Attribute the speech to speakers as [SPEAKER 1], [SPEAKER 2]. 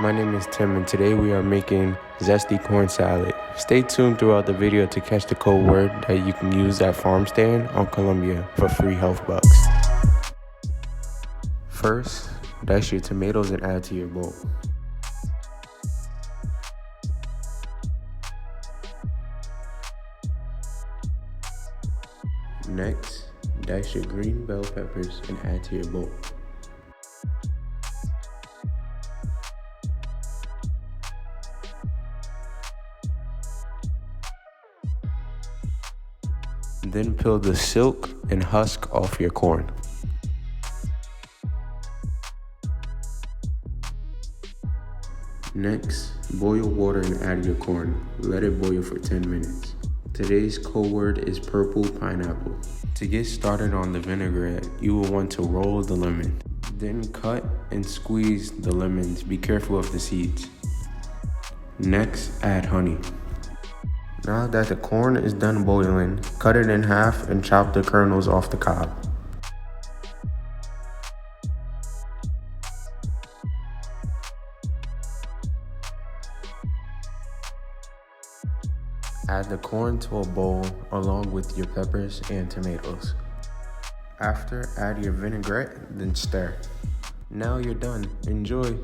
[SPEAKER 1] My name is Tim and today we are making Zesty Corn Salad. Stay tuned throughout the video to catch the code word that you can use at Farm Stand on Columbia for free health bucks. First, dice your tomatoes and add to your bowl. Next, dice your green bell peppers and add to your bowl. Then peel the silk and husk off your corn. Next, boil water and add your corn. Let it boil for 10 minutes. Today's code word is purple pineapple. To get started on the vinaigrette, you will want to roll the lemon. Then cut and squeeze the lemons. Be careful of the seeds. Next, add honey. Now that the corn is done boiling, cut it in half and chop the kernels off the cob. Add the corn to a bowl along with your peppers and tomatoes. After, add your vinaigrette, then stir. Now you're done. Enjoy!